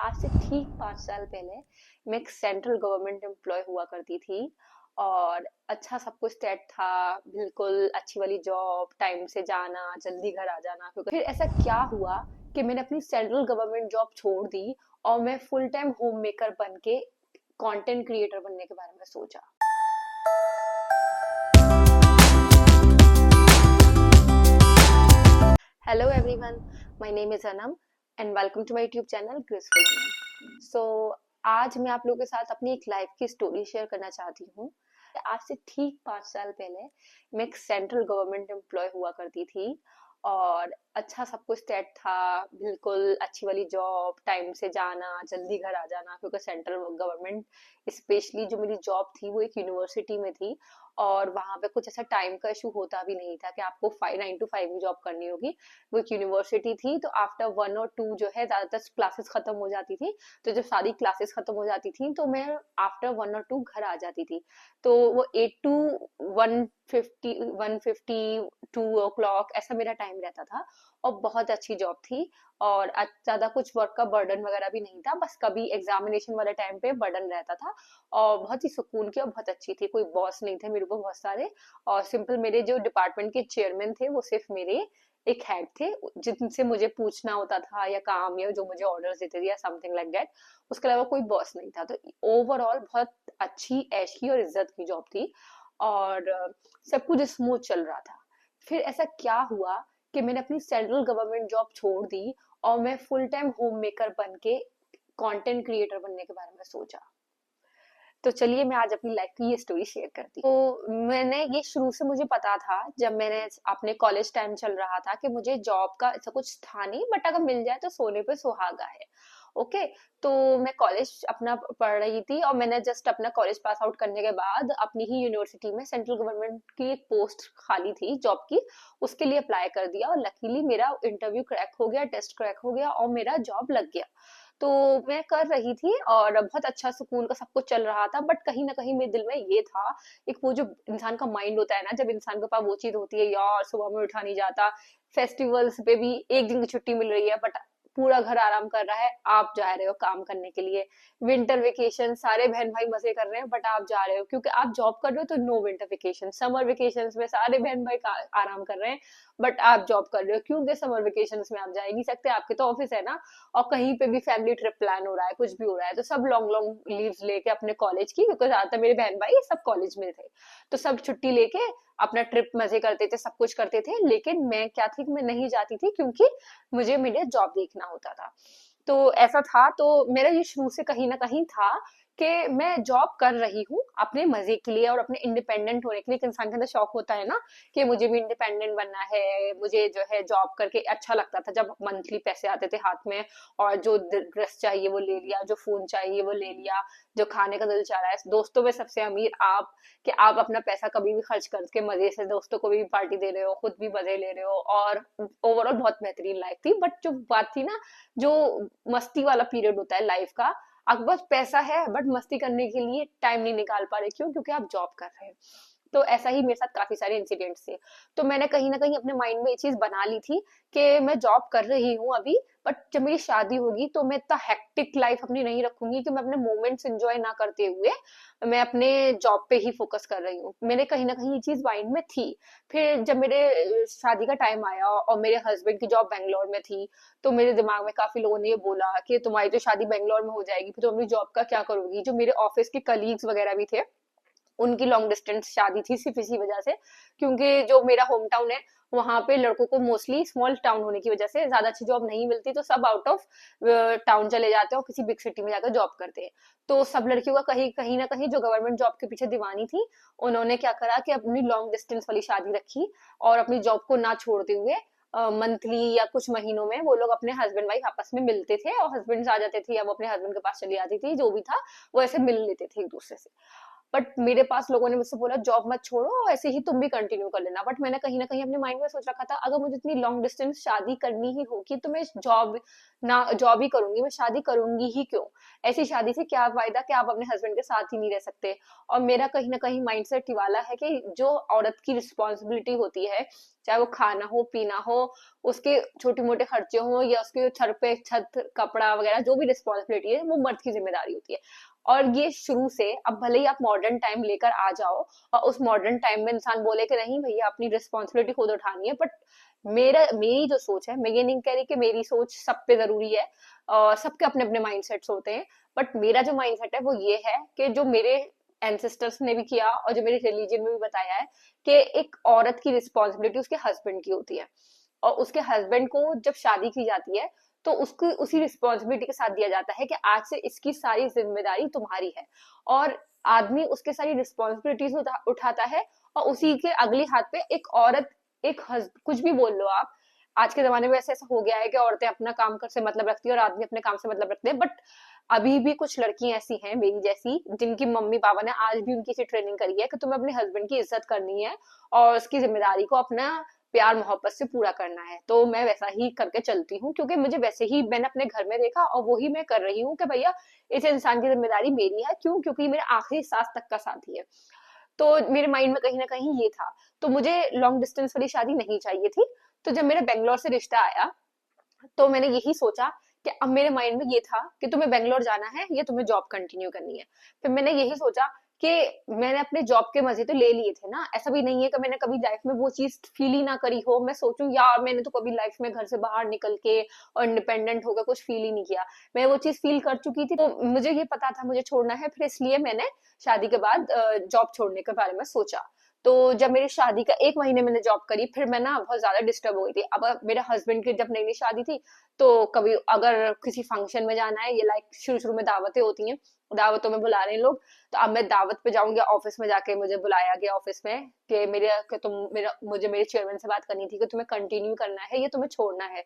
आज से ठीक 5 साल पहले मैं एक सेंट्रल गवर्नमेंट एम्प्लॉय हुआ करती थी। और अच्छा सब कुछ सेट था, बिल्कुल अच्छी वाली जॉब, टाइम से जाना, जल्दी घर आ जाना। क्योंकि फिर ऐसा क्या हुआ कि मैंने अपनी सेंट्रल गवर्नमेंट जॉब छोड़ दी और मैं फुल टाइम होम मेकर बन के कंटेंट क्रिएटर बनने के बारे में सोचा। Hello everyone, my name is Anam and welcome to my YouTube channel graceful Anam. So आज मैं आप लोगों के साथ अपनी एक लाइफ की स्टोरी शेयर करना चाहती हूँ। आज से ठीक 5 साल पहले मैं एक सेंट्रल गवर्नमेंट एम्प्लॉय हुआ करती थी। और अच्छा सब कुछ सेट था, बिल्कुल अच्छी वाली जॉब, टाइम से जाना, जल्दी घर आ जाना। क्योंकि सेंट्रल गवर्नमेंट, स्पेशली जो मेरी जॉब थी वो एक यूनिवर्सिटी में थी। और वहां पे कुछ ऐसा टाइम का इशू होता भी नहीं था कि आपको 9 to 5 ही जॉब करनी होगी। वो एक यूनिवर्सिटी थी, तो आफ्टर 1 और 2 जो है ज्यादातर क्लासेस खत्म हो जाती थी। तो जब सारी क्लासेस खत्म हो जाती थी तो मैं आफ्टर 1 और 2 घर आ जाती थी। तो वो 8 to 1:50, 1:50, 2 o'clock ऐसा मेरा टाइम रहता था। और बहुत अच्छी जॉब थी। और ज्यादा कुछ वर्क का बर्डन वगैरह भी नहीं था, बस कभी एग्जामिनेशन वाले टाइम पे बर्डन रहता था। और बहुत ही सुकून की और बहुत अच्छी थी, कोई बॉस नहीं थे मेरे को बहुत सारे। और सिंपल मेरे जो डिपार्टमेंट के चेयरमैन थे वो सिर्फ मेरे एक हेड थे, जिनसे मुझे पूछना होता था या काम या जो मुझे ऑर्डर्स देते थे या समथिंग लाइक दैट। उसके अलावा कोई बॉस नहीं था। तो ओवरऑल बहुत अच्छी ऐश की और इज्जत की जॉब थी। और सब कुछ स्मूथ चल रहा था। फिर ऐसा क्या हुआ कि मैंने अपनी सेंट्रल गवर्नमेंट जॉब छोड़ दी और मैं फुल टाइम होम मेकर बन के कंटेंट क्रिएटर बनने के बारे में सोचा। तो चलिए मैं आज अपनी लाइफ की ये स्टोरी शेयर करती हूँ। तो मैंने ये शुरू से मुझे पता था, जब मैंने अपने कॉलेज टाइम चल रहा था, कि मुझे जॉब का ऐसा कुछ था नहीं, बट अगर मिल जाए तो सोने पे सुहागा है। ओके। तो मैं कॉलेज अपना पढ़ रही थी और मैंने जस्ट अपना कॉलेज पास आउट करने के बाद अपनी ही यूनिवर्सिटी में सेंट्रल गवर्नमेंट की एक पोस्ट खाली थी जॉब की, उसके लिए अप्लाई कर दिया। और लकीली मेरा इंटरव्यू क्रैक हो गया, टेस्ट क्रैक हो गया और मेरा जॉब लग गया। तो मैं कर रही थी और बहुत अच्छा सुकून का सब कुछ चल रहा था। बट कहीं ना कहीं मेरे दिल में ये था, एक वो जो इंसान का माइंड होता है ना, जब इंसान के पास वो चीज होती है, यार सुबह में उठा नहीं जाता, फेस्टिवल्स पे भी एक दिन की छुट्टी मिल रही है बट पूरा घर आराम कर रहा है, आप जा रहे हो काम करने के लिए। विंटर वेकेशन सारे बहन भाई मजे कर रहे हैं बट आप जा रहे हो क्योंकि आप जॉब कर रहे हो। तो no winter vacation, summer vacation में सारे बहन भाई आराम कर रहे हैं बट आप जॉब कर रहे हो क्योंकि समर वेकेशन में आप जा ही नहीं सकते, आपके तो ऑफिस है ना। और कहीं पे भी फैमिली ट्रिप प्लान हो रहा है, कुछ भी हो रहा है, तो सब लॉन्ग लॉन्ग लीव्स लेके अपने कॉलेज की, क्योंकि ज्यादातर मेरे बहन भाई सब कॉलेज में थे, तो सब छुट्टी लेके अपना ट्रिप मजे करते थे, सब कुछ करते थे। लेकिन मैं क्या थी कि मैं नहीं जाती थी क्योंकि मुझे मेरे जॉब देखना होता था। तो ऐसा था, तो मेरा ये शुरू से कहीं ना कहीं था कि मैं जॉब कर रही हूँ अपने मजे के लिए और अपने इंडिपेंडेंट होने के लिए। एक इंसान के अंदर शौक होता है ना कि मुझे भी इंडिपेंडेंट बनना है। मुझे जो है जॉब करके अच्छा लगता था जब मंथली पैसे आते थे हाथ में, और जो ड्रेस चाहिए वो ले लिया, जो फोन चाहिए वो ले लिया, जो खाने का दिल चाह रहा है। दोस्तों में सबसे अमीर आप, कि आप अपना पैसा कभी भी खर्च करके मजे से दोस्तों को भी पार्टी दे रहे हो, खुद भी मजे ले रहे हो, और ओवरऑल बहुत बेहतरीन लाइफ थी। बट जो बात थी ना, जो मस्ती वाला पीरियड होता है लाइफ का, आपके पास पैसा है बट मस्ती करने के लिए टाइम नहीं निकाल पा रहे, क्यों? क्योंकि आप जॉब कर रहे हैं। तो ऐसा ही मेरे साथ काफी सारे इंसिडेंट्स थे। तो मैंने कहीं ना कहीं अपने माइंड में ये चीज बना ली थी कि मैं जॉब कर रही हूँ अभी, बट जब मेरी शादी होगी तो मैं इतना हेक्टिक लाइफ अपनी नहीं रखूंगी कि मैं अपने मोमेंट्स एंजॉय ना करते हुए मैं अपने जॉब पे ही फोकस कर रही हूँ। मेरे कहीं ना कहीं ये चीज माइंड में थी। फिर जब मेरे शादी का टाइम आया और मेरे हस्बैंड की जॉब बैंगलोर में थी, तो मेरे दिमाग में काफी लोगों ने ये बोला कि तुम्हारी तो शादी बैंगलोर में हो जाएगी, फिर तुम अपनी जॉब का क्या करोगी। जो मेरे ऑफिस के कलीग्स वगैरह भी थे, उनकी लॉन्ग डिस्टेंस शादी थी सिर्फ इसी वजह से, क्योंकि जो मेरा होम टाउन है वहां पे लड़कों को मोस्टली स्मॉल टाउन होने की वजह से ज्यादा अच्छी जॉब नहीं मिलती, तो सब आउट ऑफ टाउन चले जाते हैं और किसी बिग सिटी में जाकर जॉब करते हैं। तो सब लड़कियों का कहीं कहीं ना कहीं जो गवर्नमेंट जॉब के पीछे दीवानी थी, उन्होंने क्या करा कि अपनी लॉन्ग डिस्टेंस वाली शादी रखी, और अपनी जॉब को ना छोड़ते हुए मंथली या कुछ महीनों में वो लोग अपने हस्बैंड वाइफ आपस में मिलते थे, और हस्बैंड आ जाते थे या वो अपने हस्बैंड के पास चली जाती थी, जो भी था वो ऐसे मिल लेते थे एक दूसरे से। बट मेरे पास लोगों ने मुझसे बोला जॉब मत छोड़ो, ऐसे ही तुम भी कंटिन्यू कर लेना। बट मैंने कहीं ना कहीं अपने माइंड में सोच रखा था, अगर मुझे इतनी लॉन्ग डिस्टेंस शादी करनी ही होगी तो मैं जॉब ही करूंगी, मैं शादी करूंगी ही क्यों? ऐसी शादी से क्या फायदा कि आप अपने हस्बैंड के साथ ही नहीं रह सकते। और मेरा कहीं ना कहीं माइंडसेट ही वाला है कि जो औरत की रिस्पॉन्सिबिलिटी होती है, चाहे वो खाना हो पीना हो, उसके छोटे मोटे खर्चे हो, या उसके छत पे छत कपड़ा वगैरह जो भी रिस्पॉन्सिबिलिटी है, वो मर्द की जिम्मेदारी होती है। और ये शुरू से, अब भले ही आप मॉडर्न टाइम लेकर आ जाओ और उस मॉडर्न टाइम में इंसान बोले कि नहीं भैया अपनी रिस्पॉन्सिबिलिटी खुद उठानी है, बट मेरी जो सोच है, मैं ये नहीं कह रही कि मेरी सोच सब पे जरूरी है, और सबके अपने अपने माइंडसेट्स होते हैं, बट मेरा जो माइंडसेट है वो ये है कि जो मेरे एंसेस्टर्स ने भी किया और जो मेरे रिलीजन में भी बताया है, कि एक औरत की रिस्पॉन्सिबिलिटी उसके हस्बैंड की होती है, और उसके हस्बैंड को जब शादी की जाती है तो उसको उसी रिस्पॉन्सिबिलिटी के साथ दिया जाता है कि आज से इसकी सारी जिम्मेदारी तुम्हारी है। और आदमी उसके सारी रिस्पॉन्सिबिलिटीज उठाता है, और उसी के अगले हाथ पे एक औरत, कुछ भी बोल लो आप, आज के जमाने में ऐसे ऐसा हो गया है कि औरतें अपना काम कर से मतलब रखती है और आदमी अपने काम से मतलब रखते हैं, बट अभी भी कुछ लड़कियां ऐसी हैं मेरी जैसी, जिनकी मम्मी पापा ने आज भी उनकी सी ट्रेनिंग करी है कि तुम्हें अपने हस्बैंड की इज्जत करनी है और उसकी जिम्मेदारी को अपना प्यार मोहब्बत से पूरा करना है। तो मैं वैसा ही करके चलती हूँ, क्योंकि मुझे वैसे ही मैंने अपने घर में देखा और वही मैं कर रही हूँ कि भैया इस इंसान की जिम्मेदारी मेरी है। क्यों? क्योंकि मेरे आखिरी सांस तक का साथी है। तो मेरे माइंड में कहीं ना कहीं ये था। तो मुझे लॉन्ग डिस्टेंस वाली शादी नहीं चाहिए थी। तो जब मेरा बेंगलोर से रिश्ता आया, तो मैंने यही सोचा कि अब मेरे माइंड में ये था कि तुम्हें बेंगलोर जाना है या तुम्हें जॉब कंटिन्यू करनी है। फिर मैंने यही सोचा कि मैंने अपने जॉब के मजे तो ले लिए थे ना, ऐसा भी नहीं है कि मैंने कभी लाइफ में वो चीज फील ही ना करी हो। मैं सोचूं यार मैंने तो कभी लाइफ में घर से बाहर निकल के और इंडिपेंडेंट होकर कुछ फील ही नहीं किया। मैं वो चीज फील कर चुकी थी, तो मुझे ये पता था मुझे छोड़ना है। फिर इसलिए मैंने शादी के बाद जॉब छोड़ने के बारे में सोचा। तो जब मेरी शादी का 1 महीने मैंने जॉब करी, फिर मैं ना बहुत ज्यादा डिस्टर्ब हो गई थी। अब मेरे हस्बैंड की जब नई नई शादी थी, तो कभी अगर किसी फंक्शन में जाना है, ये लाइक शुरू शुरू में दावतें होती हैं, दावतों में बुला रहे हैं लोग, तो अब मैं दावत पे जाऊंगी, ऑफिस में जाके मुझे बुलाया गया ऑफिस में कि मुझे मेरे चेयरमैन से बात करनी थी कि तुम्हें कंटिन्यू करना है या तुम्हें छोड़ना है।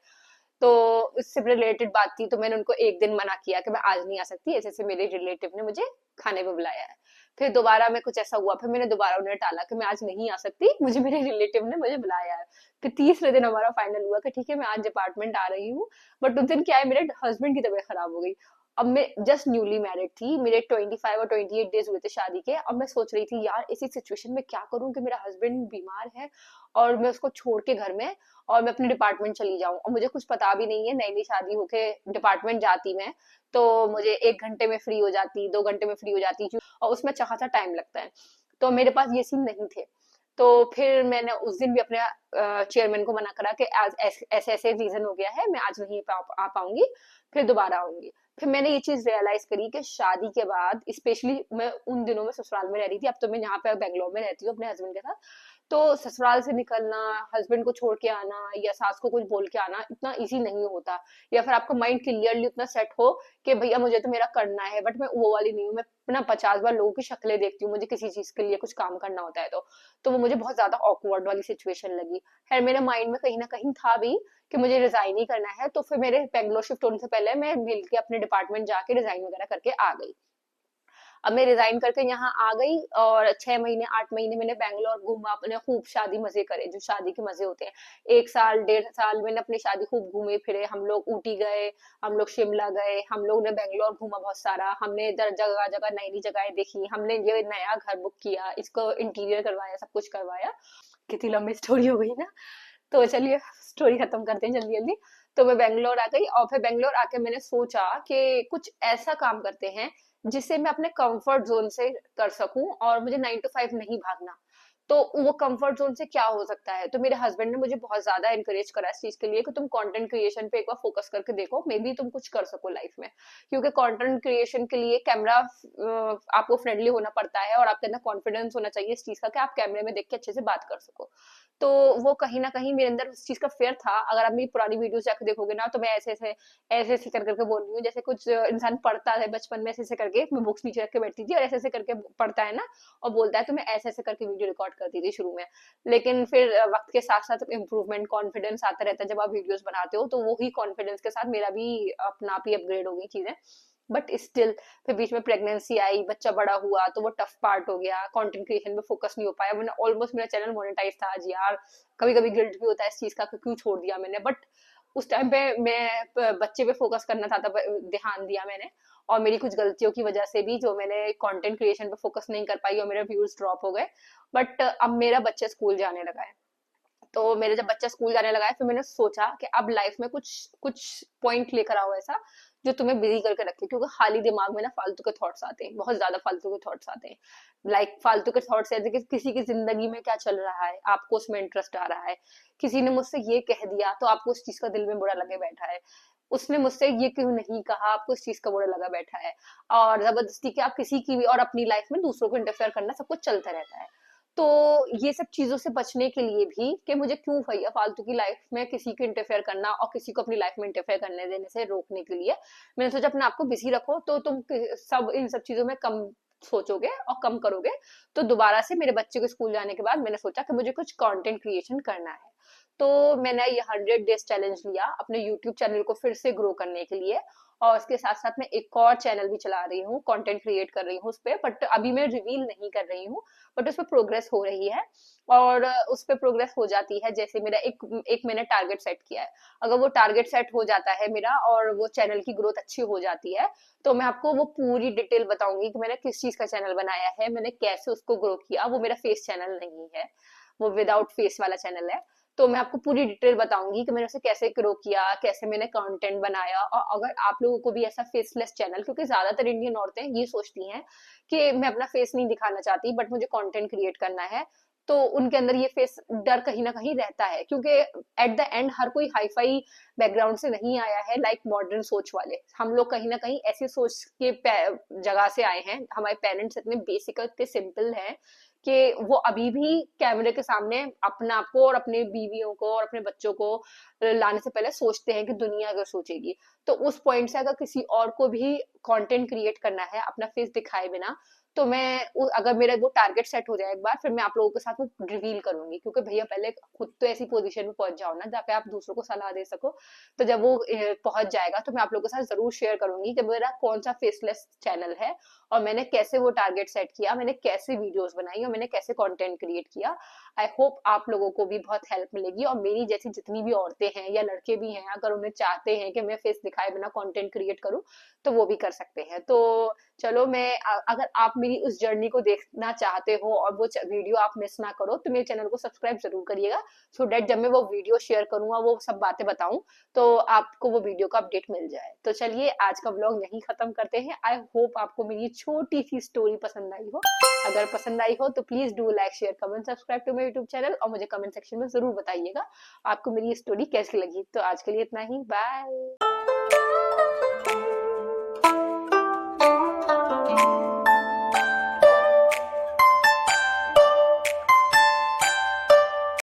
तो उससे रिलेटेड बात थी, तो मैंने उनको एक दिन मना किया कि मैं आज नहीं आ सकती, ऐसे ऐसे मेरे रिलेटिव ने मुझे खाने पे बुलाया है। फिर दोबारा में कुछ ऐसा हुआ, फिर मैंने दोबारा उन्हें टाला कि मैं आज नहीं आ सकती, मुझे मेरे रिलेटिव ने मुझे बुलाया है। फिर तीसरे दिन हमारा फाइनल हुआ कि ठीक है मैं आज डिपार्टमेंट आ रही हूँ। बट उस दिन क्या है, मेरे हस्बैंड की तबीयत खराब हो गई। अब मैं जस्ट न्यूली मैरिड थी, मेरे 25 और 28 डेज हुए थे शादी के। अब मैं सोच रही थी यार इसी सिचुएशन में क्या करूं कि मेरा हस्बैंड बीमार है और मैं उसको छोड़ के घर में और मैं अपने डिपार्टमेंट चली जाऊं, और मुझे कुछ पता भी नहीं है, नई नई शादी होके डिपार्टमेंट जाती मैं, तो मुझे 1 घंटे में फ्री हो जाती, 2 घंटे में फ्री हो जाती, और उसमें चाहता टाइम लगता है। तो मेरे पास ये सीन नहीं थे। तो फिर मैंने उस दिन भी अपने चेयरमैन को मना करा कि आज ऐसे ऐसे रीजन हो गया है, मैं आज नहीं आ पाऊंगी, फिर दोबारा आऊंगी। फिर मैंने ये चीज रियलाइज करी कि शादी के बाद, स्पेशली मैं उन दिनों में ससुराल में रह रही थी, अब तो मैं यहाँ पे बेंगलोर में रहती हूँ अपने हस्बैंड के साथ। तो ससुराल से निकलना, हस्बैंड को छोड़ के आना या सास को कुछ बोल के आना इतना इजी नहीं होता, या फिर आपका माइंड क्लियरली उतना सेट हो कि भैया मुझे तो मेरा करना है। बट मैं वो वाली नहीं हूँ, मैं अपना 50 बार लोगों की शक्लें देखती हूँ, मुझे किसी चीज के लिए कुछ काम करना होता है तो वो मुझे बहुत ज्यादा ऑकवर्ड वाली सिचुएशन लगी। खैर मेरे माइंड में कहीं ना कहीं था भी कि मुझे रिजाइन ही करना है। तो फिर मेरे बेंगलोर शिफ्ट होने से पहले मैं मिल के अपने डिपार्टमेंट जाके रिजाइन वगैरह करके आ गई। अब मैं रिजाइन करके यहाँ आ गई, और 6 महीने 8 महीने मैंने बैंगलोर घूमा, अपने खूब शादी मजे करे जो शादी के मजे होते हैं। 1 साल 1.5 साल मैंने अपनी शादी खूब घूमे फिरे, हम लोग ऊटी गए, हम लोग शिमला गए, हम लोग ने बैंगलोर घूमा बहुत सारा, हमने इधर जगह जगह नई नई जगह देखी, हमने ये नया घर बुक किया, इसको इंटीरियर करवाया, सब कुछ करवाया। कितनी लंबी स्टोरी हो गई ना। तो चलिए स्टोरी खत्म करते हैं जल्दी जल्दी। तो मैं बेंगलोर आ गई, और फिर बेंगलोर आके मैंने सोचा कि कुछ ऐसा काम करते हैं जिससे मैं अपने कंफर्ट जोन से कर सकूं, और मुझे 9 to 5 नहीं भागना। तो वो कंफर्ट जोन से क्या हो सकता है? तो मेरे हस्बैंड ने मुझे बहुत ज्यादा एनकरेज करा इस चीज के लिए कि तुम कंटेंट क्रिएशन पे एक बार फोकस करके देखो, मे बी तुम कुछ कर सको लाइफ में। क्योंकि कंटेंट क्रिएशन के लिए कैमरा आपको फ्रेंडली होना पड़ता है, और आपके अंदर कॉन्फिडेंस होना चाहिए इस चीज का कि आप कैमरे में देख के अच्छे से बात कर सको। तो वो कहीं ना कहीं मेरे अंदर उस चीज का फेयर था। अगर आप मेरी पुरानी वीडियोस जाकर देखोगे ना, तो मैं ऐसे ऐसे कर करके बोल रही हूँ जैसे कुछ इंसान पढ़ता है बचपन में, ऐसे ऐसे करके मैं बुक्स नीचे रख के बैठती थी और ऐसे ऐसे करके पढ़ता है ना और बोलता है, तो मैं ऐसे ऐसे करके वीडियो रिकॉर्ड करती थी शुरू में। लेकिन फिर वक्त के साथ साथ इम्प्रूवमेंट, कॉन्फिडेंस आता रहता है जब आप वीडियोस बनाते हो, तो वो ही कॉन्फिडेंस के साथ मेरा भी अपना आप ही अपग्रेड हो गई चीजें। बट स्टिल फिर बीच में प्रेगनेंसी आई, बच्चा बड़ा हुआ, तो वो टफ पार्ट हो गया, कंटेंट क्रिएशन में फोकस नहीं हो पाया। मैंने ऑलमोस्ट, मेरा चैनल मोनेटाइज था आज यार। कभी कभी गिल्ट भी होता है इस चीज का कि क्यों छोड़ दिया मैंने, बट उस टाइम पे मैं बच्चे पे फोकस करना था, तब ध्यान दिया मैंने। और मेरी कुछ गलतियों की वजह से भी जो मैंने कंटेंट क्रिएशन पे फोकस नहीं कर पाई और मेरे व्यूज ड्रॉप हो गए। बट अब मेरा बच्चा स्कूल जाने लगा है, तो मेरे जब बच्चा स्कूल जाने लगा है, फिर मैंने सोचा कि अब लाइफ में कुछ कुछ पॉइंट लेकर आओ ऐसा जो तुम्हें बिजी करके रखे, क्योंकि खाली दिमाग में ना फालतू के थॉट्स आते हैं, बहुत ज्यादा फालतू के थॉट्स आते हैं। फालतू के थॉट्स ऐसे कि किसी की जिंदगी में क्या चल रहा है, आपको उसमें इंटरेस्ट आ रहा है, किसी ने मुझसे ये कह दिया तो आपको उस चीज का दिल में बुरा लगे बैठा है, उसने मुझसे ये क्यों नहीं कहा, आपको इस चीज का बुरा लगा बैठा है, और जबरदस्ती के आप किसी की भी और अपनी लाइफ में दूसरों को इंटरफेयर करना, सब कुछ चलता रहता है। तो ये सब चीजों से बचने के लिए भी कि मुझे क्यों भैया फालतू की लाइफ में किसी को इंटरफेयर करना और किसी को अपनी लाइफ में इंटरफेयर करने देने से रोकने के लिए मैंने सोचा अपने आप को बिजी रखो, तो तुम सब इन सब चीजों में कम सोचोगे और कम करोगे। तो दोबारा से मेरे बच्चे को स्कूल जाने के बाद मैंने सोचा कि मुझे कुछ कंटेंट क्रिएशन करना है। तो मैंने ये 100 डेज चैलेंज लिया अपने यूट्यूब चैनल को फिर से ग्रो करने के लिए। और उसके साथ साथ मैं एक और चैनल भी चला रही हूँ, कंटेंट क्रिएट कर रही हूँ उस पर, बट अभी मैं रिवील नहीं कर रही हूँ। बट उस पर प्रोग्रेस हो रही है, और उस पर प्रोग्रेस हो जाती है जैसे मेरा एक मैंने टारगेट सेट किया है। अगर वो टारगेट सेट हो जाता है मेरा और वो चैनल की ग्रोथ अच्छी हो जाती है, तो मैं आपको वो पूरी डिटेल बताऊंगी कि मैंने किस चीज का चैनल बनाया है, मैंने कैसे उसको ग्रो किया। वो मेरा फेस चैनल नहीं है, वो विदाउट फेस वाला चैनल है। तो मैं आपको पूरी डिटेल बताऊंगी कि मैंने उसे कैसे ग्रो किया, कैसे मैंने कंटेंट बनाया। और अगर आप लोगों को भी ऐसा फेसलेस चैनल, क्योंकि ज्यादातर इंडियन औरतें ये सोचती हैं कि मैं अपना फेस नहीं दिखाना चाहती बट मुझे कंटेंट क्रिएट करना है, तो उनके अंदर ये फेस डर कहीं ना कहीं रहता है, क्योंकि एट द एंड हर कोई हाई फाई बैकग्राउंड से नहीं आया है, लाइक मॉडर्न सोच वाले हम लोग कहीं ना कहीं ऐसी सोच के जगह से आए हैं। हमारे पेरेंट्स इतने बेसिक इतने सिंपल हैं कि वो अभी भी कैमरे के सामने अपने आप को और अपने बीवियों को और अपने बच्चों को लाने से पहले सोचते हैं कि दुनिया अगर सोचेगी। तो उस पॉइंट से अगर किसी और को भी कंटेंट क्रिएट करना है अपना फेस दिखाए बिना, तो मैं अगर मेरा वो टारगेट सेट हो जाए एक बार, फिर मैं आप लोगों के साथ वो रिवील करूंगी, क्योंकि भैया पहले खुद तो ऐसी पोजीशन में पहुंच जाओ ना जहाँ पे आप दूसरों को सलाह दे सको। तो जब वो पहुंच जाएगा तो मैं आप लोगों के साथ जरूर शेयर करूंगी कि मेरा कौन सा फेसलेस चैनल है, और मैंने कैसे वो टारगेट सेट किया, मैंने कैसे वीडियोस बनाई और मैंने कैसे कंटेंट क्रिएट किया। आई होप आप लोगों को भी बहुत हेल्प मिलेगी, और मेरी जैसी जितनी भी औरतें हैं या लड़के भी हैं, अगर उन्हें चाहते हैं कि मैं फेस दिखाए बिना कंटेंट क्रिएट करूं, तो वो भी कर सकते हैं। तो चलो, मैं अगर आप मेरी उस जर्नी को देखना चाहते हो और वो वीडियो आप मिस ना करो, तो मेरे चैनल को सब्सक्राइब जरूर करिएगा, सो डेट जब मैं वो वीडियो शेयर करूंगा, वो सब बातें बताऊं, तो आपको वो वीडियो का अपडेट मिल जाए। तो चलिए आज का व्लॉग यहीं खत्म करते हैं। आई होप आपको मेरी छोटी सी स्टोरी पसंद आई हो। अगर पसंद आई हो तो please do like share comment subscribe to my YouTube channel, और मुझे कमेंट सेक्शन में जरूर बताइएगा आपको मेरी स्टोरी कैसी लगी। तो आज के लिए इतना ही, बाय।